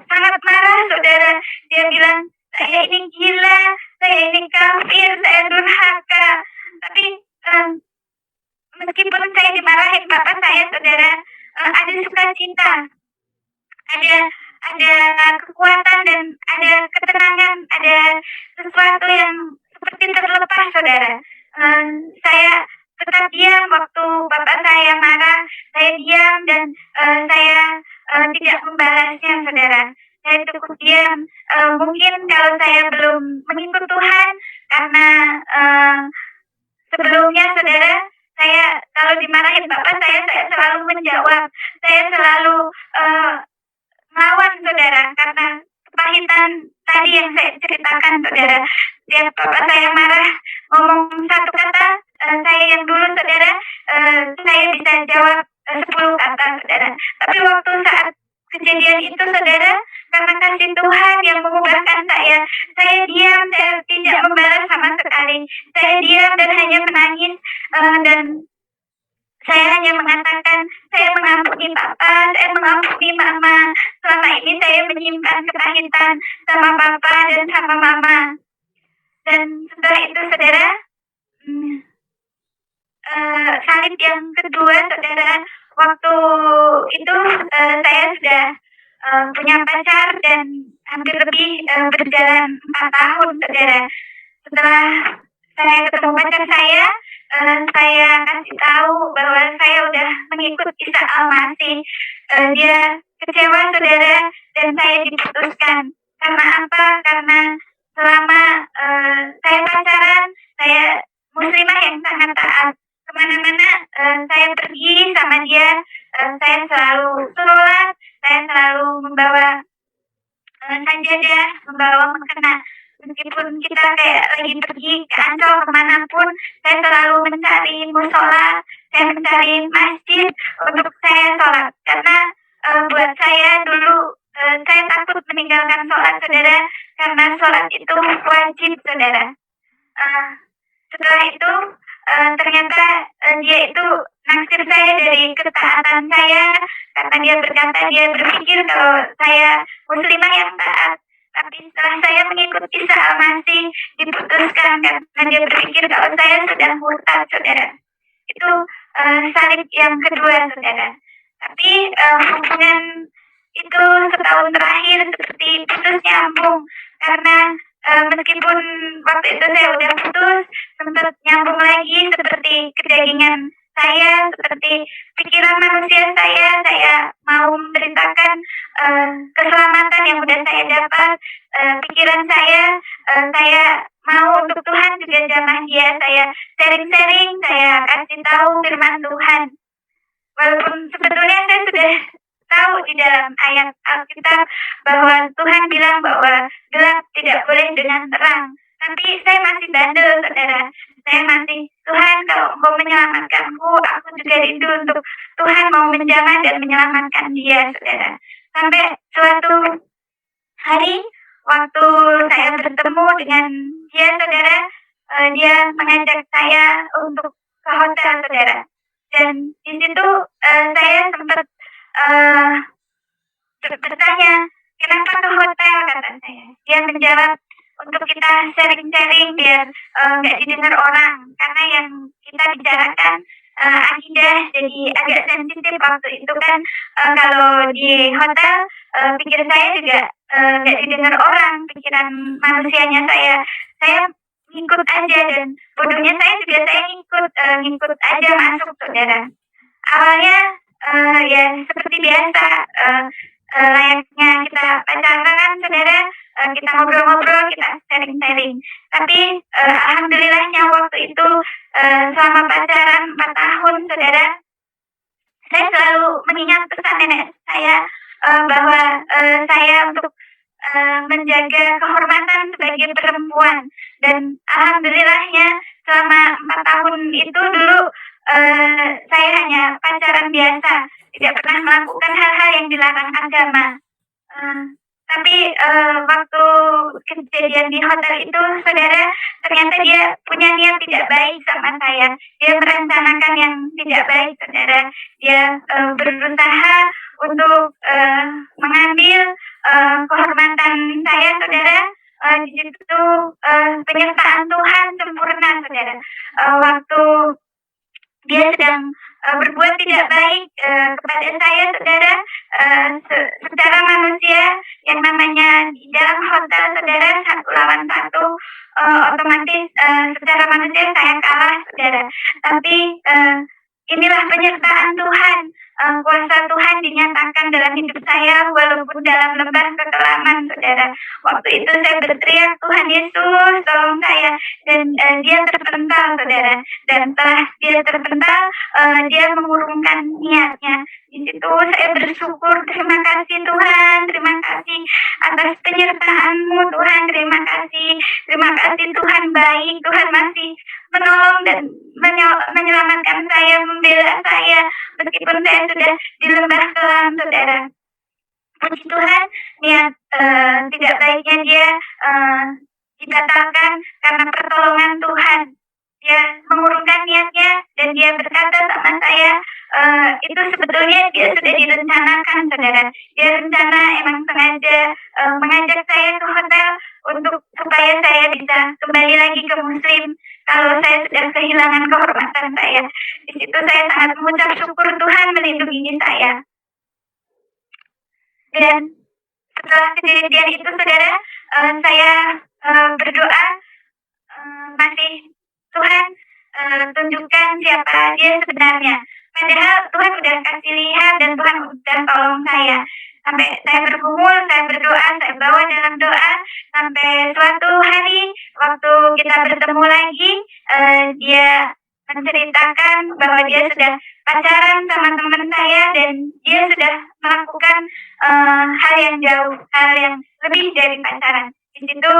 sangat marah, saudara. Dia bilang, saya ini gila, saya ini kafir, saya durhaka. Tapi meskipun saya dimarahin papa saya, saudara, ada sukacita, ada kekuatan dan ada ketenangan, ada sesuatu yang seperti terlepas, saudara. Saya tetap diam waktu bapak saya marah, saya diam dan saya tidak membalasnya, saudara. Saya cukup diam. Mungkin kalau saya belum mengikut Tuhan, karena sebelumnya, saudara, saya kalau dimarahin bapak saya selalu menjawab, saya selalu melawan, saudara, karena kepahitan tadi yang saya ceritakan, saudara. Dia bapak saya marah, ngomong satu kata, saya yang dulu, saudara, saya bisa jawab 10 kata, saudara. Tapi waktu saat kejadian itu, saudara, karena kasih Tuhan yang mengubahkan saya diam, saya tidak membalas sama sekali. Saya diam dan hanya menangis, dan saya hanya mengatakan, saya mengampuni papa, saya mengampuni mama. Selama ini saya menyimpan kepahitan sama papa dan sama mama. Dan setelah itu, saudara, salib yang kedua, saudara, waktu itu saya sudah punya pacar dan hampir lebih berjalan 4 tahun, saudara. Setelah saya ketemu pacar saya kasih tahu bahwa saya udah mengikut kisah Al-Masih. Dia kecewa, saudara, dan saya diputuskan. Karena apa? Karena selama saya pacaran, saya muslimah yang sangat taat. Kemana-mana saya pergi sama dia, saya selalu sholat, saya selalu membawa sajadah, membawa mukena. Meskipun kita kayak lagi pergi ke Ancol kemanapun, saya selalu mencari musola, saya mencari masjid untuk saya sholat. Karena buat saya dulu, saya takut meninggalkan sholat, saudara, karena sholat itu wajib, saudara. Setelah itu, ternyata dia itu naksir saya dari ketaatan saya, karena dia berkata, dia berpikir kalau saya muslimah yang taat. Tapi setelah saya mengikuti kisah Al-Masih, diputuskan karena dia berpikir kalau saya sudah murtad, saudara. Itu salib yang kedua, saudara. Tapi hubungan itu setahun terakhir seperti putus nyambung, karena meskipun waktu itu saya udah putus, sempat nyambung lagi seperti kedagingan saya, seperti pikiran manusia saya mau memberitakan keselamatan yang udah saya dapat. Pikiran saya mau untuk Tuhan juga jamah dia, saya sharing-sharing, saya kasih tahu firman Tuhan. Walaupun sebetulnya saya sudah tahu di dalam ayat Alkitab bahwa Tuhan bilang bahwa gelap tidak boleh dengan terang. Tapi saya masih bandel, saudara. Saya masih, Tuhan, kalau Engkau menyelamatkanku, aku juga rindu untuk Tuhan mau menjamah dan menyelamatkan dia, saudara. Sampai suatu hari, waktu saya bertemu dengan dia, saudara, dia mengajak saya untuk ke hotel, saudara. Dan di situ saya sempat bertanya, kenapa ke hotel, kata saya. Dia menjawab, untuk kita sharing-sharing biar nggak didengar orang, karena yang kita bicarakan akidah, jadi agak sensitif waktu itu kan. Kalau di hotel pikir saya juga nggak didengar orang, pikiran manusianya saya ngikut aja, dan bodohnya saya juga saya ngikut aja masuk, saudara. Awalnya ya seperti biasa, layaknya kita pacaran, saudara, kita ngobrol-ngobrol, kita sharing-sharing. Tapi alhamdulillahnya waktu itu selama pacaran 4 tahun, saudara, saya selalu mengingat pesan nenek saya bahwa saya untuk menjaga kehormatan sebagai perempuan. Dan alhamdulillahnya selama 4 tahun itu dulu saya hanya pacaran biasa, tidak pernah melakukan hal-hal yang dilarang agama. Tapi waktu kejadian di hotel itu, saudara, ternyata dia punya niat tidak baik sama saya. Dia merencanakan yang tidak baik, saudara. Dia berusaha untuk mengambil kehormatan saya, saudara. Di situ penyertaan Tuhan sempurna, saudara. Waktu dia sedang berbuat tidak baik kepada saya, saudara, secara manusia, yang namanya di dalam hotel, saudara, 1 lawan 1, otomatis secara manusia saya kalah, saudara. Tapi inilah penyertaan Tuhan, kuasa Tuhan dinyatakan dalam hidup saya walaupun dalam lembah kekelaman, saudara. Waktu itu saya berteriak, Tuhan Yesus tolong saya, dan dia terpental, saudara. Dan setelah dia terpental, dia mengurungkan niatnya. Di situ saya bersyukur, terima kasih Tuhan, terima kasih atas penyertaan-Mu Tuhan, terima kasih Tuhan baik, Tuhan masih menolong dan menyelamatkan saya, membela saya meskipun saya sudah di lembah kelam, saudara. Puji Tuhan, niat tidak baiknya dia dibatalkan karena pertolongan Tuhan. Dia mengurungkan niatnya dan dia berkata sama saya, itu sebetulnya dia sudah direncanakan, saudara. Dia rencana emang sengaja mengajak saya ke hotel untuk supaya saya bisa kembali lagi ke Muslim kalau saya sudah kehilangan kehormatan saya. Di situ saya sangat mengucap syukur Tuhan melindungi saya. Dan setelah kejadian itu, saudara, saya berdoa, masih Tuhan tunjukkan siapa dia sebenarnya. Padahal Tuhan udah kasih lihat dan Tuhan udah tolong saya. Sampai saya bergumul, saya berdoa, saya bawa dalam doa, sampai suatu hari waktu kita bertemu lagi, dia menceritakan bahwa dia sudah pacaran sama teman saya dan dia sudah melakukan hal yang jauh, hal yang lebih dari pacaran. Di situ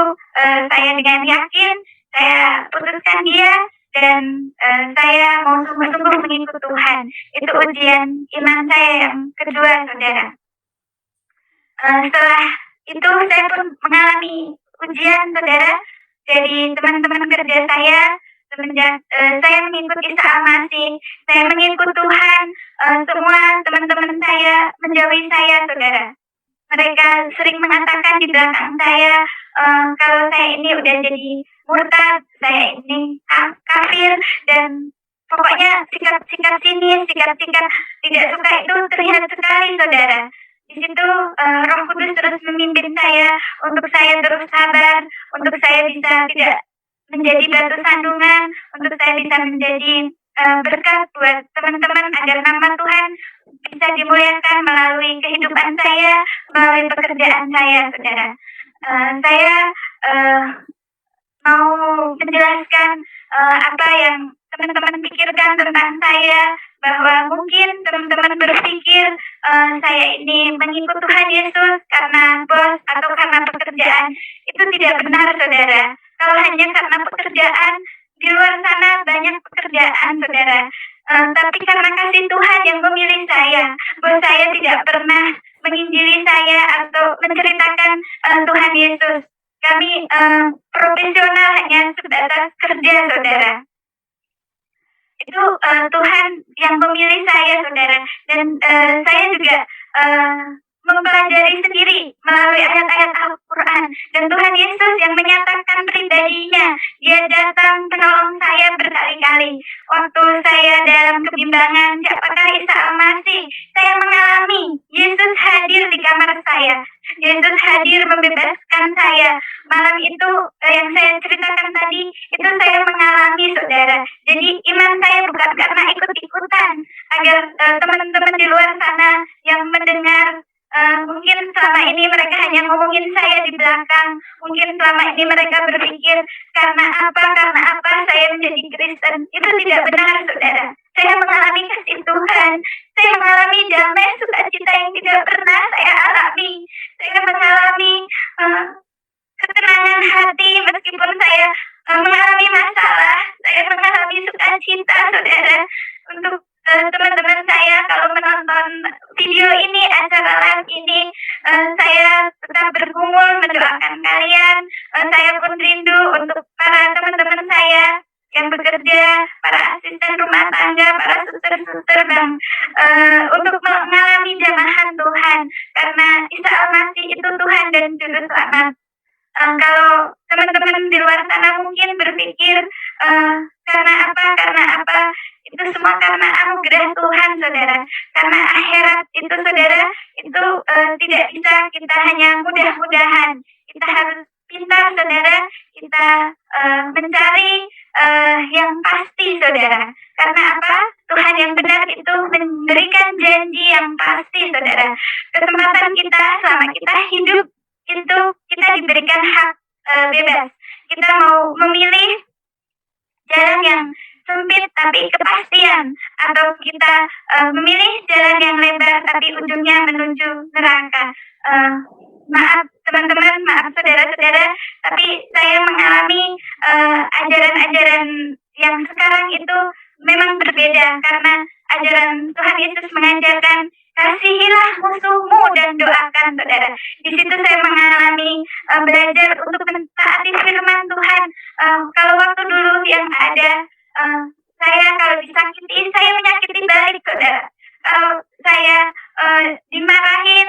saya dengan yakin saya putuskan dia dan saya mau sungguh-sungguh mengikut Tuhan. Itu ujian iman saya yang kedua, saudara. Setelah itu saya pun mengalami ujian, saudara, dari teman-teman kerja saya. Semenjak saya mengikut Isa Al-Masih, saya mengikut Tuhan, semua teman-teman saya menjauhi saya, saudara. Mereka sering mengatakan di belakang saya, kalau saya ini udah jadi murtad, saya ini kafir, dan pokoknya sikap-sikap sinis, sikap-sikap tidak suka itu terlihat sekali, saudara. Di situ Roh Kudus terus memimpin saya untuk saya terus sabar, untuk saya bisa tidak menjadi batu sandungan, untuk saya bisa menjadi berkat buat teman-teman agar nama Tuhan bisa dimuliakan melalui kehidupan saya, melalui pekerjaan saya, saudara. Saya mau menjelaskan apa yang teman-teman pikirkan tentang saya, bahwa mungkin teman-teman berpikir saya ini mengikut Tuhan Yesus karena bos atau karena pekerjaan. Itu tidak benar, saudara. Kalau hanya karena pekerjaan, di luar sana banyak pekerjaan, saudara. Tapi karena kasih Tuhan yang memilih saya, bos saya tidak pernah menginjili saya atau menceritakan Tuhan Yesus. Kami profesional hanya sebatas kerja, saudara. itu Tuhan yang memilih saya, saudara. Dan saya juga mempelajari sendiri melalui ayat-ayat Al-Quran. Dan Tuhan Yesus yang menyatakan pribadinya, Dia datang menolong saya berkali-kali. Waktu saya dalam kebimbangan, siapakah Isa Al-Masih, saya mengalami Yesus hadir di kamar saya. Yesus hadir membebaskan saya. Malam itu yang saya ceritakan tadi, itu saya mengalami, saudara. Jadi iman saya bukan karena ikut-ikutan, agar teman-teman di luar sana yang mendengar, mungkin selama ini mereka hanya ngomongin saya di belakang. Mungkin selama ini mereka berpikir karena apa saya menjadi Kristen. Itu tidak benar, saudara. Saya mengalami kasih Tuhan. Saya mengalami damai sukacita yang tidak pernah saya alami. Saya mengalami ketenangan hati meskipun saya mengalami masalah. Saya mengalami sukacita, saudara. Untuk teman-teman saya, kalau menonton video ini, acara live ini, saya tetap bergumul mendoakan kalian. Saya pun rindu untuk para teman-teman saya yang bekerja, para asisten rumah tangga, para suster-suster, Bang, untuk mengalami jamahan Tuhan, karena Isa Al-Masih itu Tuhan dan Juru Selamat. Kalau teman-teman di luar sana mungkin berpikir karena apa, itu semua karena anugerah Tuhan, saudara. Karena akhirat itu, saudara, itu tidak bisa kita hanya mudah-mudahan. Kita harus pintar, saudara. Kita mencari yang pasti, saudara. Karena apa? Tuhan yang benar itu memberikan janji yang pasti, saudara. Kesempatan kita selama kita hidup itu kita diberikan hak bebas. Kita mau memilih jalan yang sempit tapi kepastian, atau kita memilih jalan yang lebar tapi ujungnya menuju neraka. Maaf teman-teman, maaf saudara-saudara, tapi saya mengalami ajaran-ajaran yang sekarang itu memang berbeda, karena ajaran Tuhan Yesus mengajarkan kasihilah musuhmu dan doakan, saudara. Di situ saya mengalami belajar untuk mentaati firman Tuhan. Kalau waktu dulu yang ada, saya kalau disakiti, saya menyakiti balik, saudara. Kalau saya dimarahin,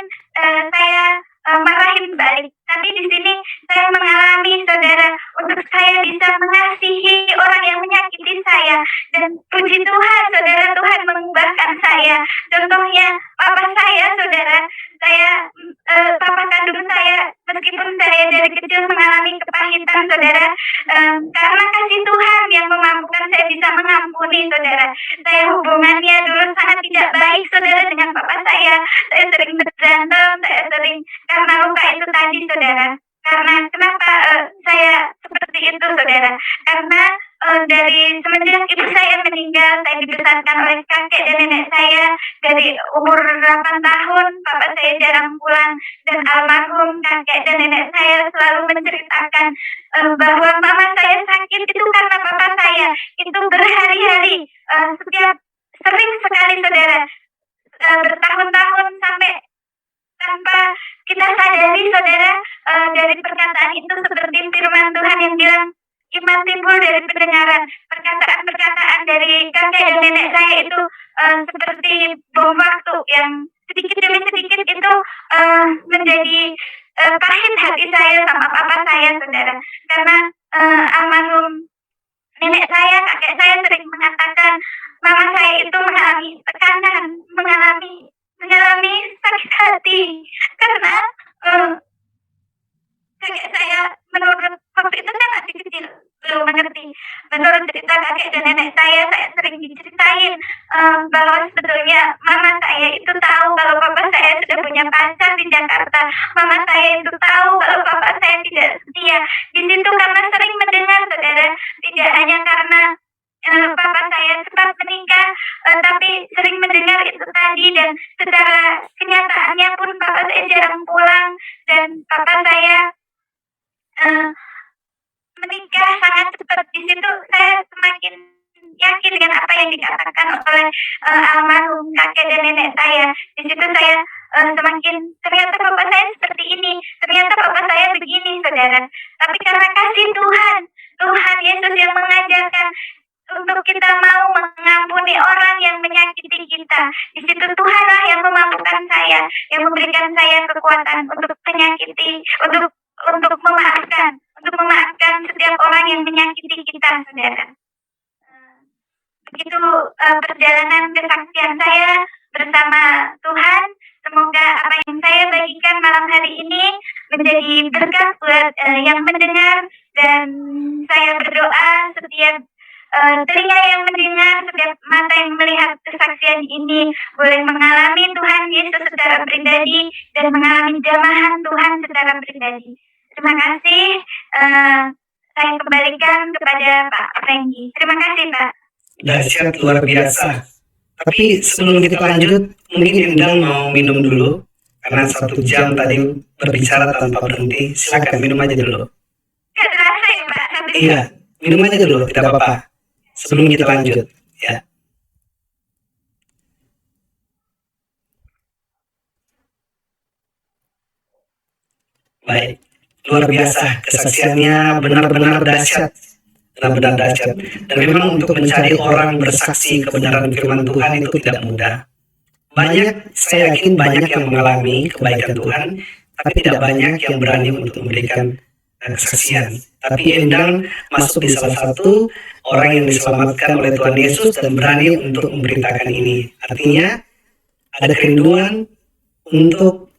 saya marahin balik. Tapi di sini saya mengalami, saudara, untuk saya bisa mengasihi orang yang menyakiti saya. Dan puji Tuhan, saudara, Tuhan mengubahkan saya. Contohnya papa saya, saudara. Papa kandung saya, meskipun saya dari kecil mengalami kepahitan, saudara, karena kasih Tuhan yang memampukan saya bisa mengampuni, saudara. Saya hubungannya dulu sangat tidak baik, saudara, dengan papa saya. Saya sering berantem, saya sering karena luka itu tadi, saudara. Karena kenapa saya seperti itu, saudara? Karena dari semenjak ibu saya meninggal, saya dibesarkan oleh kakek dan nenek saya. Dari umur 8 tahun, papa saya jarang pulang. Dan almarhum kakek dan nenek saya selalu menceritakan bahwa mama saya sakit itu karena papa saya. Itu berhari-hari, sering sekali, saudara. Bertahun-tahun sampai tanpa kita sadari, saudara, dari perkataan itu seperti firman Tuhan yang bilang, iman timbul dari pendengaran. Perkataan-perkataan dari kakek dan nenek saya itu seperti bom waktu yang sedikit demi sedikit itu menjadi pahit hati saya sama papa saya, saudara. Karena almarhum nenek saya, kakek saya sering mengatakan mama saya itu mengalami tekanan, mengalami sakit hati, karena kakek saya, menurut waktu itu saya masih kecil, belum mengerti. Menurut cerita kakek dan nenek saya sering diceritain bahwa sebetulnya mama saya itu tahu kalau papa saya sudah punya pacar di Jakarta. Mama saya itu tahu kalau papa saya tidak setia. Di situ karena sering mendengar, saudara, tidak hanya karena papa saya cepat menikah, tapi sering mendengar itu tadi, dan secara kenyataannya pun papa saya jarang pulang, dan papa saya menikah sangat cepat. Di situ saya semakin yakin dengan apa yang dikatakan oleh almarhum kakek dan nenek saya. Di situ saya semakin, ternyata papa saya seperti ini, ternyata papa saya begini, saudara. Tapi karena kasih Tuhan Yesus yang mengajarkan, untuk kita mau mengampuni orang yang menyakiti kita. Di situ Tuhanlah yang memampukan saya, yang memberikan saya kekuatan untuk menyakiti, untuk memaafkan setiap orang yang menyakiti kita, saudara. Begitu perjalanan kesaksian saya bersama Tuhan. Semoga apa yang saya bagikan malam hari ini menjadi berkat buat yang mendengar, dan saya berdoa setiap telinga yang mendengar, setiap mata yang melihat kesaksian ini boleh mengalami Tuhan Yesus secara pribadi dan mengalami jamahan Tuhan secara pribadi. Terima kasih. Saya kembalikan kepada Pak Franky. Terima kasih, Pak. Dahsyat, luar biasa. Tapi sebelum kita lanjut, mungkin Endang mau minum dulu, karena 1 jam tadi berbicara tanpa berhenti. Silakan minum aja dulu. Gak terasa ya, Pak? Iya, minum aja dulu, tidak apa-apa. Sebelum kita lanjut, ya. Baik, luar biasa. Kesaksiannya benar-benar dahsyat. Benar-benar dahsyat. Dan memang untuk mencari orang bersaksi kebenaran firman Tuhan itu tidak mudah. Saya yakin banyak yang mengalami kebaikan Tuhan, tapi tidak banyak yang berani untuk memberikan kesaksian. Tapi Endang masuk di salah satu orang yang diselamatkan oleh Tuhan Yesus dan berani untuk memberitakan ini. Artinya ada kerinduan untuk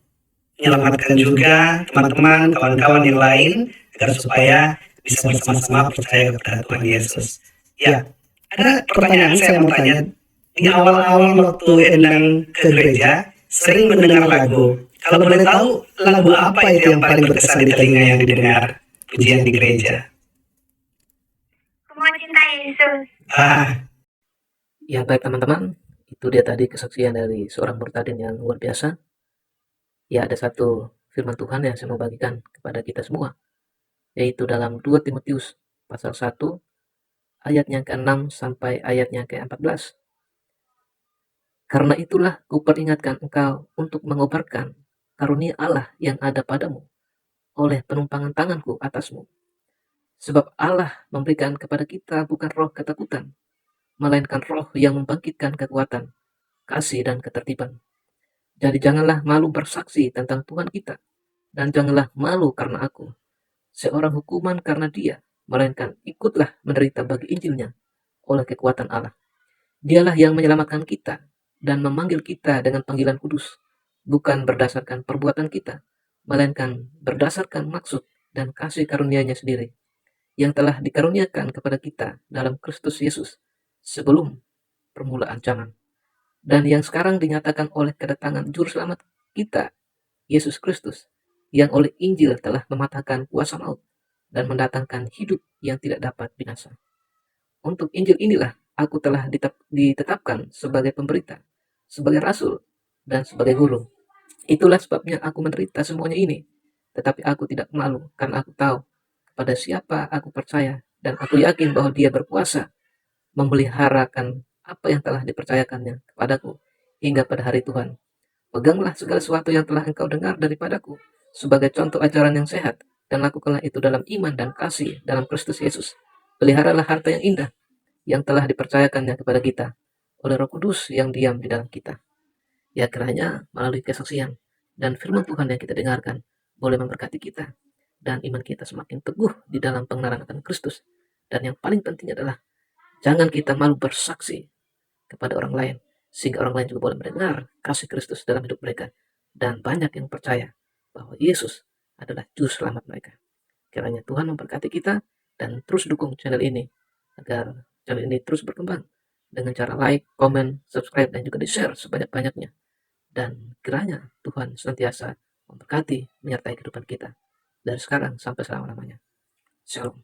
menyelamatkan juga teman-teman, kawan-kawan yang lain, agar supaya bisa bersama-sama percaya kepada Tuhan Yesus. Ya, ada pertanyaan saya mau tanya. Di awal-awal waktu Endang ke gereja, sering mendengar lagu. Kalau boleh tahu, lagu apa itu yang paling berkesan di telinga yang didengar pujian di gereja? Ku mau cinta Yesus. Ya baik teman-teman, itu dia tadi kesaksian dari seorang Murtadin yang luar biasa. Ya ada satu firman Tuhan yang saya mau bagikan kepada kita semua, yaitu dalam 2 Timotius pasal 1 ayatnya ke-6 sampai ayatnya ke-14. Karena itulah kuperingatkan engkau untuk mengobarkan karunia Allah yang ada padamu oleh penumpangan tanganku atasmu. Sebab Allah memberikan kepada kita bukan roh ketakutan, melainkan roh yang membangkitkan kekuatan, kasih dan ketertiban. Jadi janganlah malu bersaksi tentang Tuhan kita, dan janganlah malu karena aku, seorang hukuman karena dia, melainkan ikutlah menderita bagi Injilnya oleh kekuatan Allah. Dialah yang menyelamatkan kita dan memanggil kita dengan panggilan kudus, bukan berdasarkan perbuatan kita, melainkan berdasarkan maksud dan kasih karunia-Nya sendiri, yang telah dikaruniakan kepada kita dalam Kristus Yesus sebelum permulaan zaman, dan yang sekarang dinyatakan oleh kedatangan Juru Selamat kita, Yesus Kristus, yang oleh Injil telah mematahkan kuasa maut dan mendatangkan hidup yang tidak dapat binasa. Untuk Injil inilah aku telah ditetapkan sebagai pemberita, sebagai rasul, dan sebagai guru. Itulah sebabnya aku menderita semuanya ini, tetapi aku tidak malu, karena aku tahu kepada siapa aku percaya, dan aku yakin bahwa Dia berkuasa memeliharakan apa yang telah dipercayakannya kepadaku hingga pada hari Tuhan. Peganglah segala sesuatu yang telah engkau dengar daripadaku sebagai contoh ajaran yang sehat, dan lakukanlah itu dalam iman dan kasih dalam Kristus Yesus. Peliharalah harta yang indah yang telah dipercayakannya kepada kita oleh Roh Kudus yang diam di dalam kita. Ya kiranya melalui kesaksian dan firman Tuhan yang kita dengarkan boleh memberkati kita, dan iman kita semakin teguh di dalam pengenalan akan Kristus. Dan yang paling penting adalah jangan kita malu bersaksi kepada orang lain, sehingga orang lain juga boleh mendengar kasih Kristus dalam hidup mereka, dan banyak yang percaya bahwa Yesus adalah juru selamat mereka. Kiranya Tuhan memberkati kita, dan terus dukung channel ini agar channel ini terus berkembang dengan cara like, komen, subscribe, dan juga di-share sebanyak-banyaknya. Dan kiranya Tuhan senantiasa memberkati, menyertai kehidupan kita dari sekarang sampai selama-lamanya. Shalom.